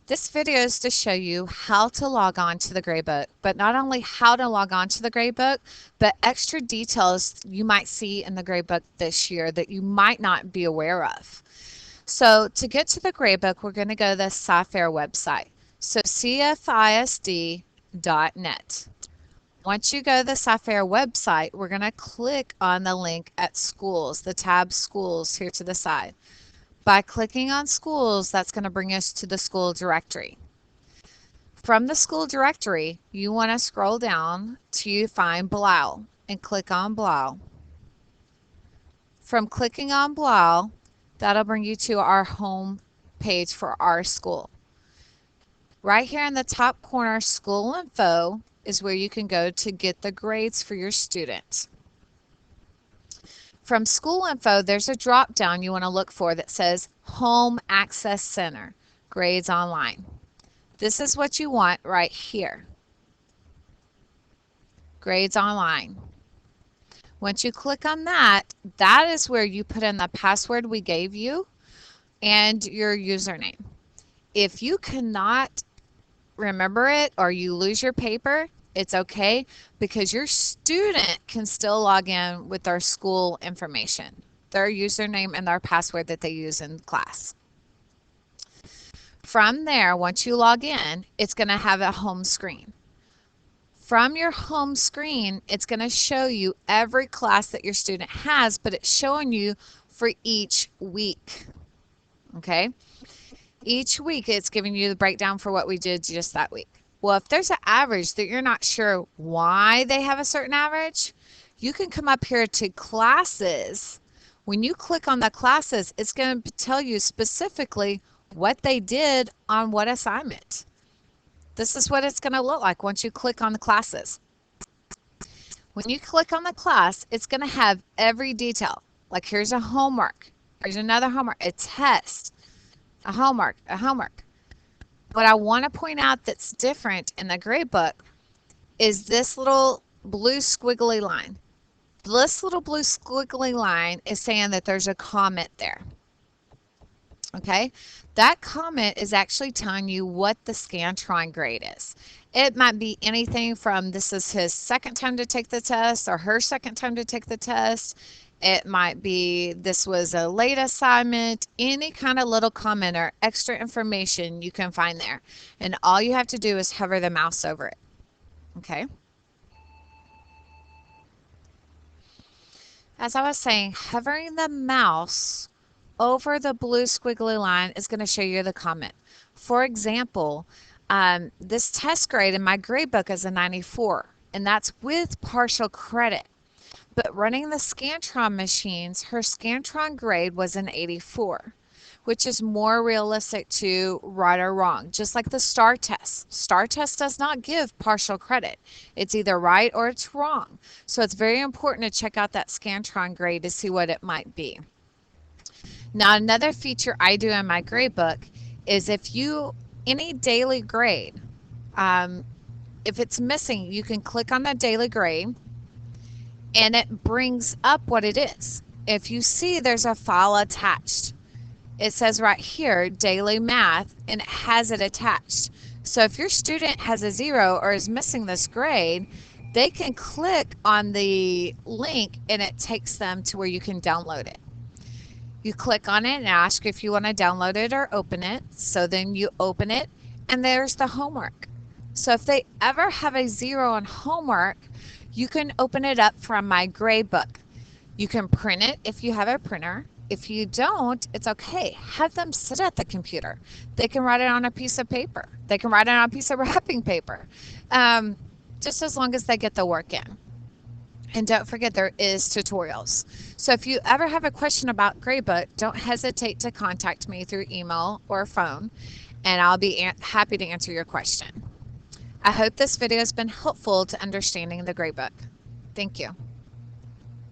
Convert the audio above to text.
This video is to show you how to log on to the gradebook, but not only how to log on to the gradebook, but extra details you might see in the gradebook this year that you might not be aware of. So to get to the gradebook, we're going to go to the SciFair website. So cfisd.net. Once you go to the SciFair website, we're going to click on the link at schools, the tab schools here to the side. By clicking on schools, that's going to bring us to the school directory. From the school directory, you want to scroll down to find Blau and click on Blau. From clicking on Blau, that'll bring you to our home page for our school. Right here in the top corner, School Info is where you can go to get the grades for your student. From School Info, there's a drop down you want to look for that says Home Access Center, Grades Online. This is what you want right here. Grades Online. Once you click on that, that is where you put in the password we gave you and your username. If you cannot remember it or you lose your paper, it's okay, because your student can still log in with their school information, their username and their password that they use in class. From there, once you log in, it's going to have a home screen. From your home screen, it's going to show you every class that your student has, but it's showing you for each week. Okay? Each week, it's giving you the breakdown for what we did just that week. Well, if there's an average that you're not sure why they have a certain average, you can come up here to classes. When you click on the classes, it's going to tell you specifically what they did on what assignment. This is what it's going to look like once you click on the classes. When you click on the class, it's going to have every detail. Like here's a homework, here's another homework, a test, a homework, a homework. What I want to point out that's different in the gradebook is this little blue squiggly line. This little blue squiggly line is saying that there's a comment there. Okay, that comment is actually telling you what the Scantron grade is. It might be anything from this is his second time to take the test or her second time to take the test. It might be this was a late assignment, any kind of little comment or extra information you can find there. And all you have to do is hover the mouse over it. Okay. As I was saying, hovering the mouse over the blue squiggly line is going to show you the comment. For example, this test grade in my gradebook is a 94, and that's with partial credit. But running the Scantron machines, her Scantron grade was an 84, which is more realistic to right or wrong, just like the STAR test. STAR test does not give partial credit. It's either right or it's wrong. So it's very important to check out that Scantron grade to see what it might be. Now, another feature I do in my gradebook is any daily grade, if it's missing, you can click on that daily grade and it brings up what it is. If you see there's a file attached, it says right here, daily math, and it has it attached. So if your student has a 0 or is missing this grade, they can click on the link and it takes them to where you can download it. You click on it and ask if you want to download it or open it. So then you open it and there's the homework. So if they ever have a 0 on homework, you can open it up from my gradebook. You can print it if you have a printer. If you don't, it's okay. Have them sit at the computer. They can write it on a piece of paper. They can write it on a piece of wrapping paper, just as long as they get the work in. And don't forget, there is tutorials. So if you ever have a question about gradebook, don't hesitate to contact me through email or phone, and I'll be happy to answer your question. I hope this video has been helpful to understanding the gradebook. Thank you.